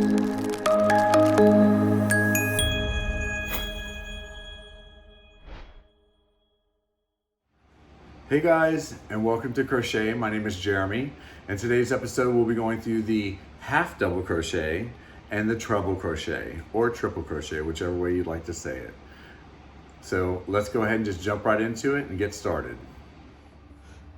Hey guys, and welcome to Crochet. My name is Jeremy, and today's episode we'll be going through the half double crochet and the treble crochet, or triple crochet, whichever way you'd like to say it. So let's go ahead and just jump right into it and get started.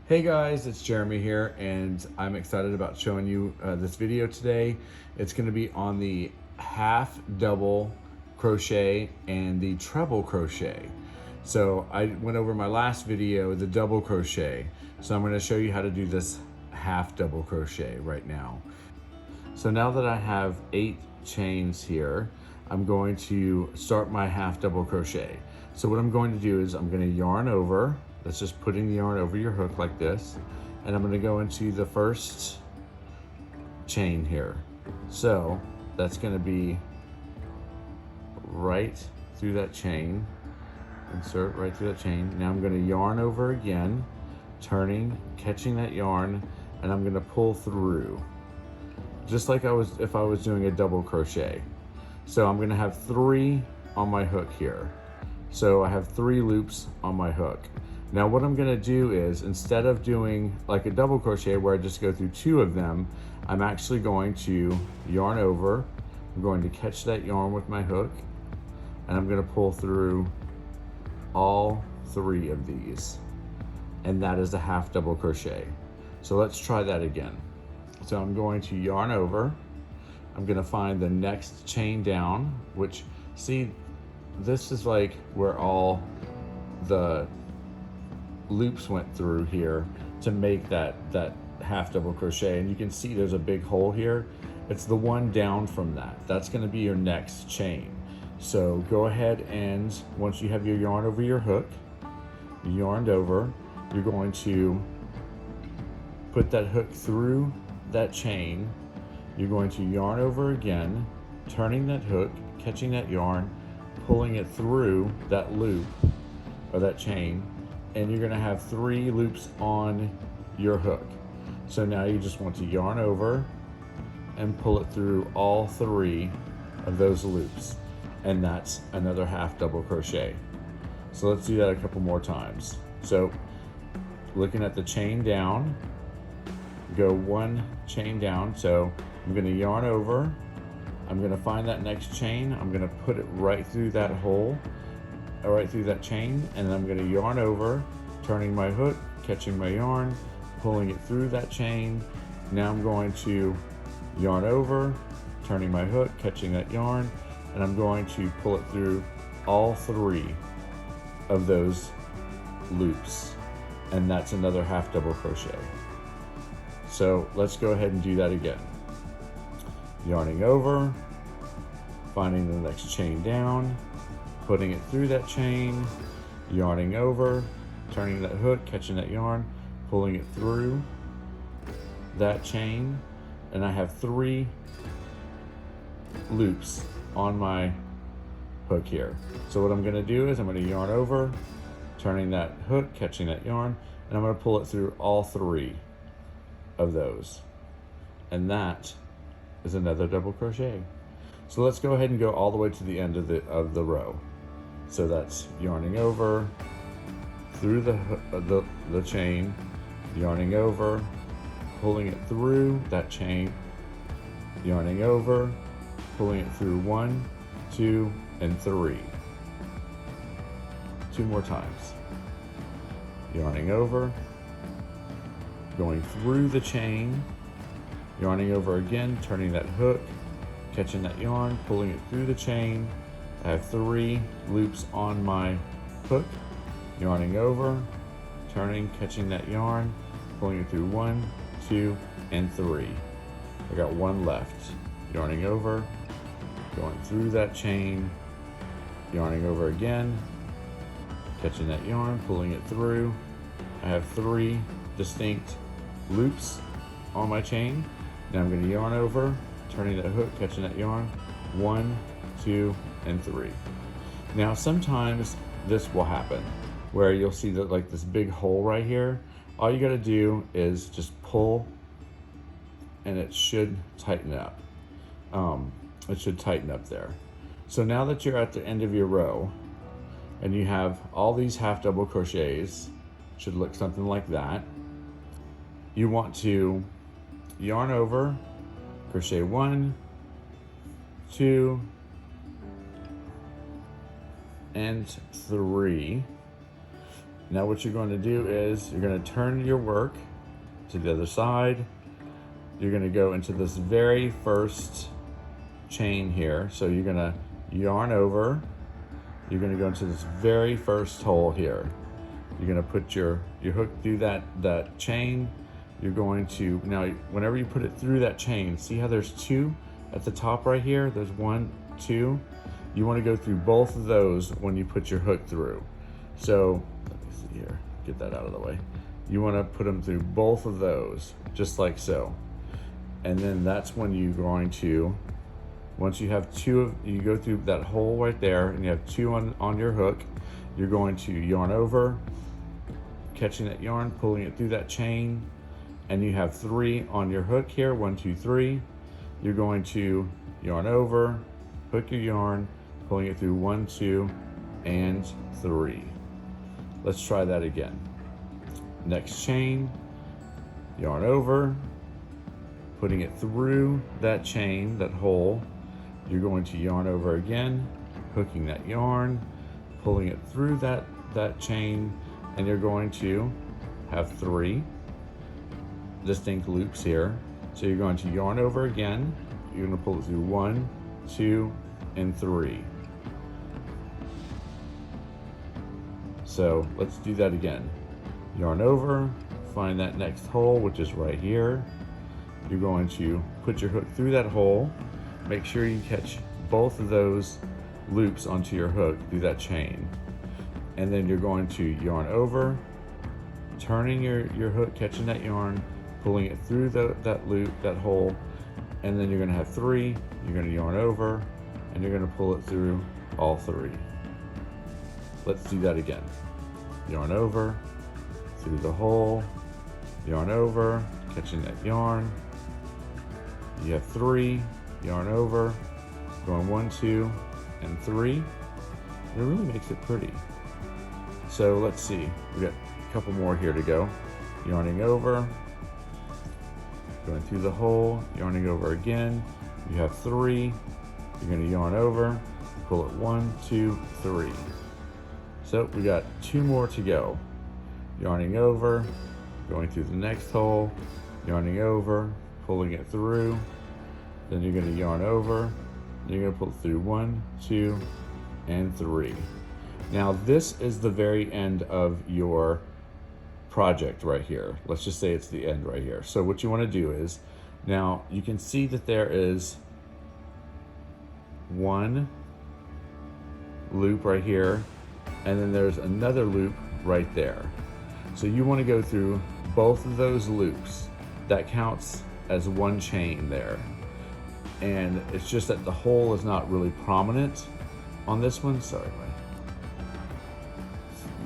Hey guys, it's Jeremy here, and I'm excited about showing you this video today. It's going to be on the half double crochet and the treble crochet. So I went over my last video, the double crochet. So I'm going to show you how to do this half double crochet right now. So now that I have 8 chains here, I'm going to start my half double crochet. So what I'm going to do is I'm going to yarn over. That's just putting the yarn over your hook like this. And I'm going to go into the first chain here. So that's going to be right through that chain. Insert right through that chain. Now I'm going to yarn over again, turning, catching that yarn, and I'm going to pull through, just like if I was doing a double crochet. So I'm going to have 3 on my hook here. So I have 3 loops on my hook. Now what I'm going to do is, instead of doing like a double crochet where I just go through 2 of them, I'm actually going to yarn over. I'm going to catch that yarn with my hook, and I'm going to pull through all 3 of these, and that is a half double crochet. So let's try that again. So I'm going to yarn over. I'm going to find the next chain down, which, see, this is like where all the loops went through here to make that half double crochet, and you can see there's a big hole here. It's the one down from that. That's going to be your next chain. So go ahead, and once you have your yarn over your hook, you yarned over, you're going to put that hook through that chain. You're going to yarn over again, turning that hook, catching that yarn, pulling it through that loop or that chain, and you're going to have 3 loops on your hook. So now you just want to yarn over and pull it through all 3 of those loops. And that's another half double crochet. So let's do that a couple more times. So looking at the chain down, go 1 chain down. So I'm going to yarn over, I'm going to find that next chain, I'm going to put it right through that hole, right through that chain, and I'm going to yarn over, turning my hook, catching my yarn, pulling it through that chain. Now I'm going to yarn over, turning my hook, catching that yarn, and I'm going to pull it through all 3 of those loops, and that's another half double crochet. So let's go ahead and do that again. Yarning over, finding the next chain down, putting it through that chain, yarning over, turning that hook, catching that yarn, pulling it through that chain, and I have 3 loops on my hook here. So what I'm going to do is I'm going to yarn over, turning that hook, catching that yarn, and I'm going to pull it through all 3 of those, and that is another double crochet. So let's go ahead and go all the way to the end of the row. So that's yarning over, through the chain, yarning over, pulling it through that chain, yarning over, pulling it through 1, 2, and 3. 2 more times. Yarning over, going through the chain, yarning over again, turning that hook, catching that yarn, pulling it through the chain. I have 3 loops on my hook, yarning over, turning, catching that yarn, pulling it through 1, 2, and 3. I got 1 left. Yarning over, going through that chain, yarning over again, catching that yarn, pulling it through. I have 3 distinct loops on my chain. Now I'm going to yarn over, turning that hook, catching that yarn, 1, 2, and 3. Now sometimes this will happen where you'll see that like this big hole right here. All you got to do is just pull and it should tighten up. it should tighten up there. So now that you're at the end of your row and you have all these half double crochets, should look something like that, you want to yarn over, crochet 1, 2, and 3. Now what you're going to do is you're going to turn your work to the other side. You're going to go into this very first chain here. So you're going to yarn over. You're going to go into this very first hole here. You're going to put your hook through that chain. You're going to, now whenever you put it through that chain, see how there's 2 at the top right here? There's 1, 2. You want to go through both of those when you put your hook through. So let me see here, get that out of the way. You want to put them through both of those, just like so. And then that's when you're going to, once you have 2 you go through that hole right there and you have 2 on your hook, you're going to yarn over, catching that yarn, pulling it through that chain, and you have 3 on your hook here, 1, 2, 3. You're going to yarn over, hook your yarn, pulling it through 1, 2, and 3. Let's try that again. Next chain, yarn over, putting it through that chain, that hole. You're going to yarn over again, hooking that yarn, pulling it through that chain, and you're going to have 3 distinct loops here. So you're going to yarn over again. You're going to pull it through 1, 2, and 3. So let's do that again. Yarn over, find that next hole, which is right here. You're going to put your hook through that hole. Make sure you catch both of those loops onto your hook through that chain. And then you're going to yarn over, turning your hook, catching that yarn, pulling it through that loop, that hole, and then you're going to have 3. You're going to yarn over, and you're going to pull it through all 3. Let's do that again. Yarn over, through the hole, yarn over, catching that yarn. You have 3, yarn over, going 1, 2, and 3. It really makes it pretty. So let's see, we got a couple more here to go. Yarning over, going through the hole, yarning over again. You have 3, you're going to yarn over, pull it 1, 2, 3. So we got 2 more to go. Yarning over, going through the next hole, yarning over, pulling it through. Then you're going to yarn over, you're going to pull it through 1, 2, and 3. Now this is the very end of your project right here. Let's just say it's the end right here. So what you want to do is, now you can see that there is 1 loop right here, and then there's another loop right there. So you want to go through both of those loops. That counts as 1 chain there. And it's just that the hole is not really prominent on this one. Sorry, my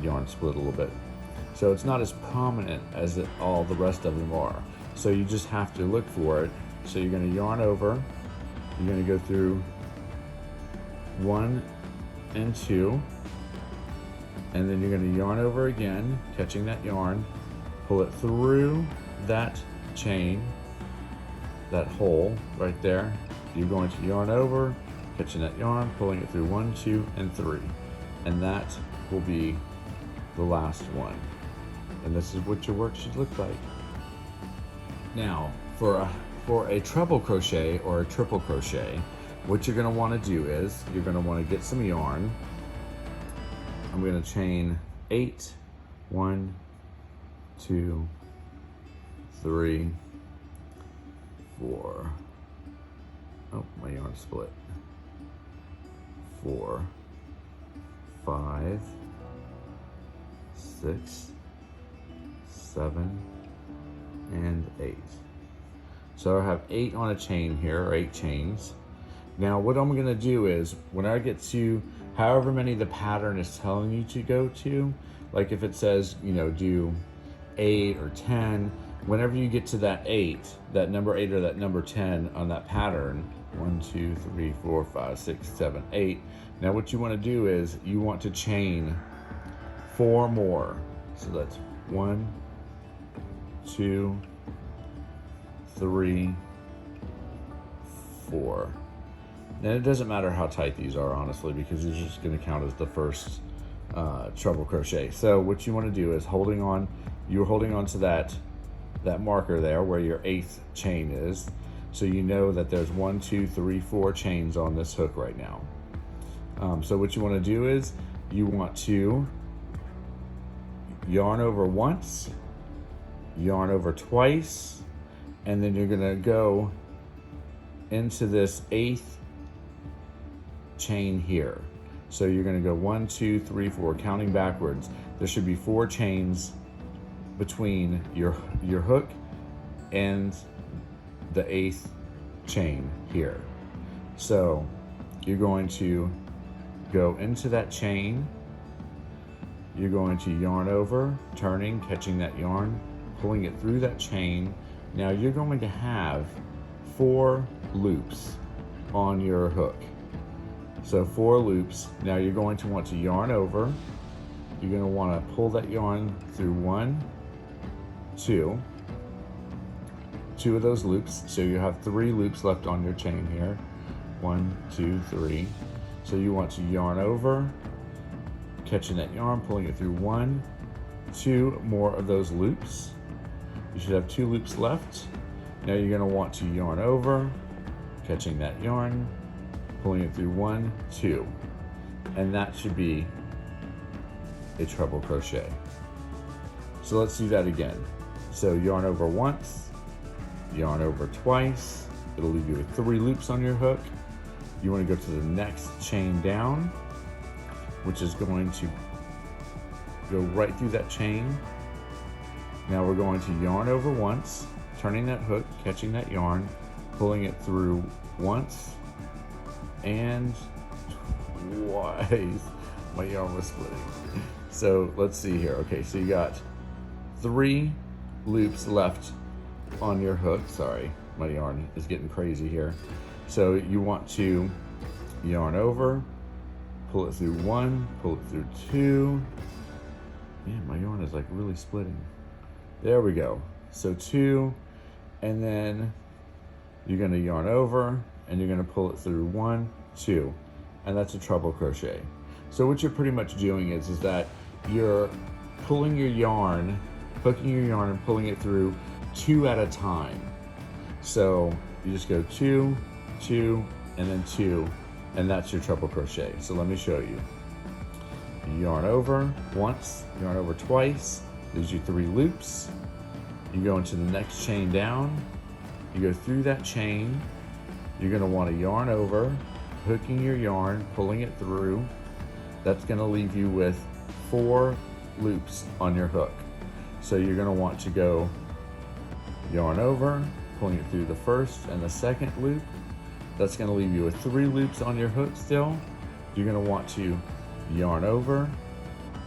yarn split a little bit. So it's not as prominent as all the rest of them are. So you just have to look for it. So you're going to yarn over, you're going to go through 1 and 2, and then you're going to yarn over again, catching that yarn, pull it through that chain, that hole right there. You're going to yarn over, catching that yarn, pulling it through 1, 2, and 3. And that will be the last one. And this is what your work should look like. Now, for a treble crochet or a triple crochet, what you're going to want to do is you're going to want to get some yarn. I'm going to chain 8, 1, 2, 3, 4. Oh, my yarn split. 4, 5, 6, 7, and 8. So I have 8 on a chain here, or 8 chains. Now what I'm going to do is, when I get to however many the pattern is telling you to go to, like if it says, you know, do 8 or 10, whenever you get to that 8, that number 8 or that number 10 on that pattern, 1, 2, 3, 4, 5, 6, 7, 8. Now what you want to do is you want to chain 4 more. So that's 1, 2, 3, 4. And it doesn't matter how tight these are, honestly, because it's just going to count as the first treble crochet. So what you want to do is you're holding on to that marker there where your 8th chain is. So you know that there's 1, 2, 3, 4 chains on this hook right now. So what you want to do is you want to yarn over once, yarn over twice, and then you're going to go into this 8th chain here. So you're going to go 1, 2, 3, 4, counting backwards. There should be 4 chains between your hook and the 8th chain here. So you're going to go into that chain, you're going to yarn over, turning, catching that yarn, pulling it through that chain. Now you're going to have 4 loops on your hook. So 4 loops. Now you're going to want to yarn over. You're going to want to pull that yarn through 1, 2 of those loops. So you have 3 loops left on your chain here. 1, 2, 3. So you want to yarn over, catching that yarn, pulling it through 1, 2 more of those loops. You should have 2 loops left. Now you're going to want to yarn over, catching that yarn, pulling it through 1, 2. And that should be a treble crochet. So let's do that again. So yarn over once, yarn over twice. It'll leave you with 3 loops on your hook. You want to go to the next chain down, which is going to go right through that chain. Now we're going to yarn over once, turning that hook, catching that yarn, pulling it through once and twice. My yarn was splitting. So let's see here. Okay, so you got 3 loops left on your hook. Sorry, my yarn is getting crazy here. So you want to yarn over, pull it through 1, pull it through 2. Man, my yarn is like really splitting. There we go. So 2, and then you're going to yarn over and you're going to pull it through 1, 2, and that's a treble crochet. So what you're pretty much doing is that you're pulling your yarn, hooking your yarn and pulling it through 2 at a time. So you just go 2, 2, and then 2, and that's your treble crochet. So let me show you. You yarn over once, yarn over twice, gives you 3 loops. You go into the next chain down, you go through that chain, you're going to want to yarn over, hooking your yarn, pulling it through. That's going to leave you with 4 loops on your hook. So you're going to want to go yarn over, pulling it through the first and the second loop. That's going to leave you with 3 loops on your hook still. You're going to want to yarn over,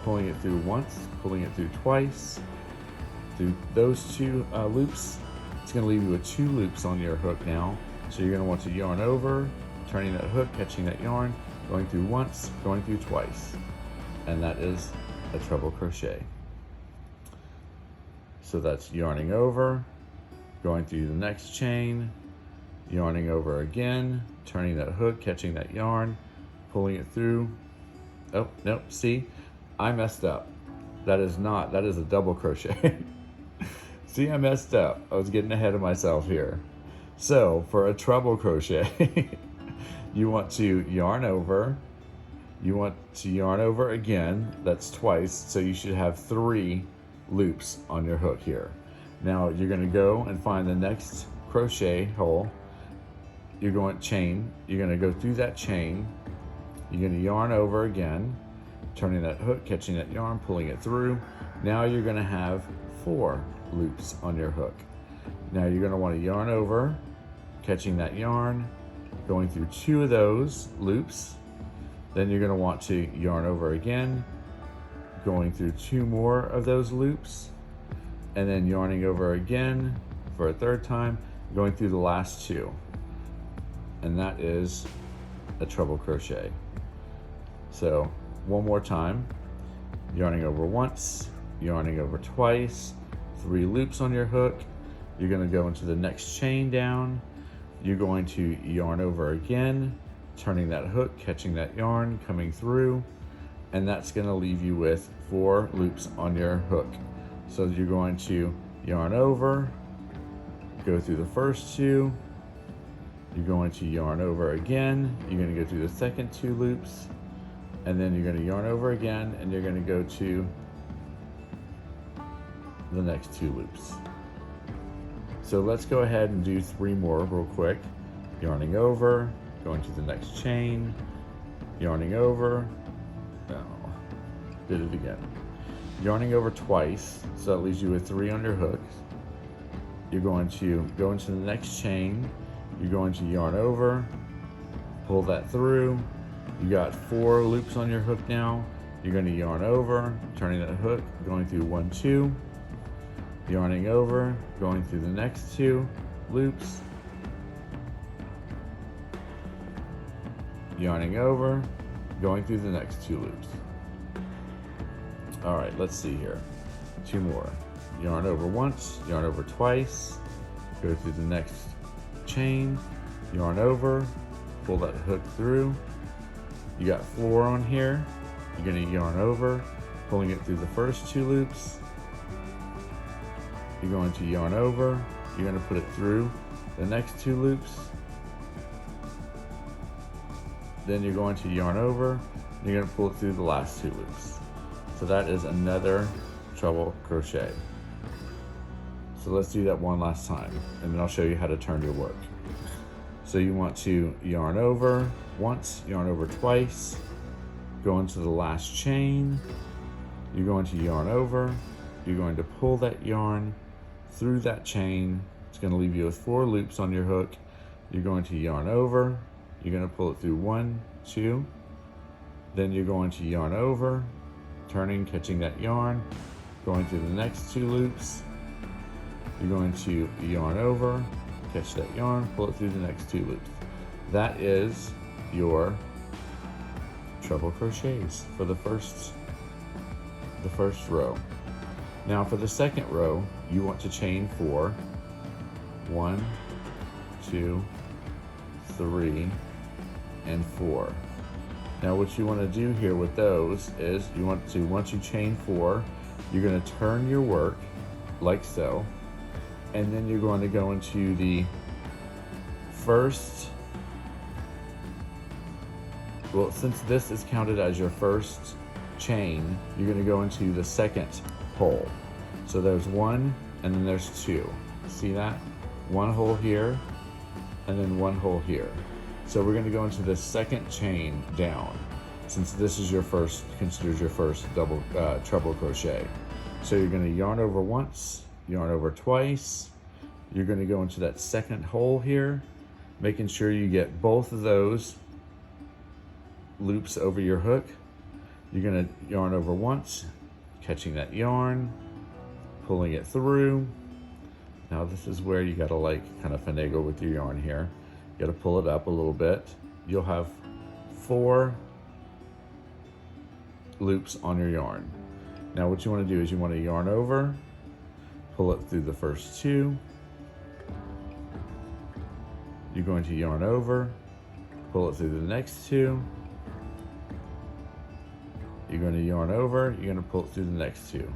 pulling it through once, pulling it through twice. Through those 2 loops, it's going to leave you with 2 loops on your hook now. So you're going to want to yarn over, turning that hook, catching that yarn, going through once, going through twice. And that is a treble crochet. So that's yarning over, going through the next chain, yarning over again, turning that hook, catching that yarn, pulling it through. Oh, nope, see, I messed up. That is a double crochet. See, I messed up. I was getting ahead of myself here. So for a treble crochet, you want to yarn over, you want to yarn over again, that's twice, so you should have 3 loops on your hook here. Now you're going to go and find the next crochet hole. You're going to chain, you're going to go through that chain, you're going to yarn over again, turning that hook, catching that yarn, pulling it through. Now you're going to have 4 loops on your hook. Now you're going to want to yarn over, catching that yarn, going through 2 of those loops. Then you're going to want to yarn over again, going through 2 more of those loops, and then yarning over again for a third time, going through the last two. And that is a treble crochet. So one more time, yarning over once, yarning over twice, 3 loops on your hook. You're going to go into the next chain down. You're going to yarn over again, turning that hook, catching that yarn, coming through, and that's going to leave you with 4 loops on your hook. So you're going to yarn over, go through the first 2, you're going to yarn over again, you're going to go through the second 2 loops, and then you're going to yarn over again, and you're going to go to the next 2 loops. So let's go ahead and do 3 more real quick. Yarning over, going to the next chain, yarning over, did it again. Yarning over twice, so that leaves you with 3 on your hooks. You're going to go into the next chain, you're going to yarn over, pull that through. You got 4 loops on your hook now. You're going to yarn over, turning that hook, going through 1, 2, yarning over, going through the next 2 loops, yarning over, going through the next 2 loops. All right, let's see here. 2 more. Yarn over once, yarn over twice, go through the next chain, yarn over, pull that hook through. You got 4 on here. You're going to yarn over, pulling it through the first 2 loops. You're going to yarn over, you're going to put it through the next 2 loops. Then you're going to yarn over, and you're going to pull it through the last 2 loops. So that is another treble crochet. So let's do that one last time, and then I'll show you how to turn your work. So you want to yarn over once, yarn over twice, go into the last chain, you're going to yarn over, you're going to pull that yarn through that chain. It's going to leave you with 4 loops on your hook. You're going to yarn over, you're going to pull it through 1, 2, then you're going to yarn over, turning, catching that yarn, going through the next 2 loops. You're going to yarn over, catch that yarn, pull it through the next 2 loops. That is your treble crochets for the first row. Now for the second row, you want to chain 4, 1, 2, 3, and 4. Now what you want to do here with those is you want to, once you chain 4, you're going to turn your work like so, and then you're going to go into the first, well, since this is counted as your first chain, you're going to go into the second hole. So there's 1 and then there's 2. See that? 1 hole here and then 1 hole here. So we're going to go into the second chain down, since this is your first, considered your first treble crochet. So you're going to yarn over once, yarn over twice. You're going to go into that second hole here, making sure you get both of those loops over your hook. You're going to yarn over once, catching that yarn, pulling it through. Now this is where you got to like kind of finagle with your yarn here. You got to pull it up a little bit. You'll have 4 loops on your yarn. Now what you want to do is you want to yarn over, pull it through the first 2. You're going to yarn over, pull it through the next 2. You're going to yarn over, you're going to pull it through the next 2.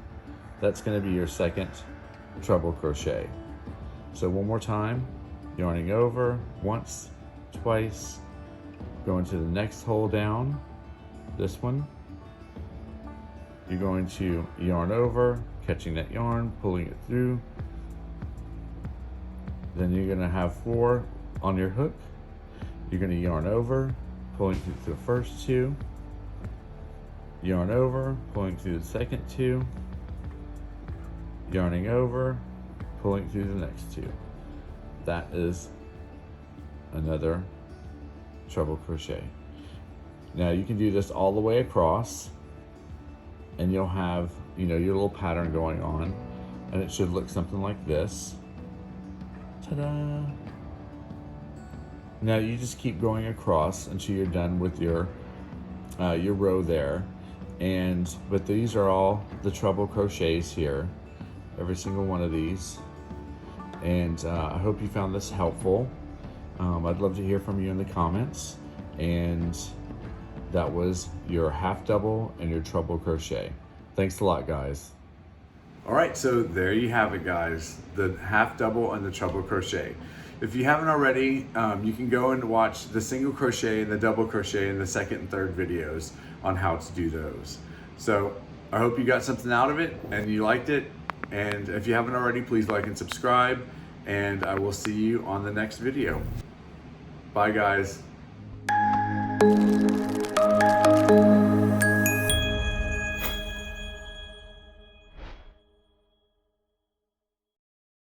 That's going to be your second treble crochet. So one more time, yarning over once, twice, going to the next hole down, this one. You're going to yarn over, catching that yarn, pulling it through. Then you're going to have 4 on your hook. You're going to yarn over, pulling through the first 2. Yarn over, pulling through the second 2. Yarning over, pulling through the next 2. That is another treble crochet. Now you can do this all the way across, and you'll have, you know, your little pattern going on. and it should look something like this. Ta-da! Now you just keep going across until you're done with your row there. But these are all the treble crochets here, every single one of these. And I hope you found this helpful. I'd love to hear from you in the comments. And that was your half double and your treble crochet. Thanks a lot, guys. All right, so there you have it, guys, the half double and the treble crochet. If you haven't already, you can go and watch the single crochet and the double crochet in the second and third videos on how to do those. So I hope you got something out of it and you liked it. And if you haven't already, please like and subscribe, and I will see you on the next video. Bye, guys.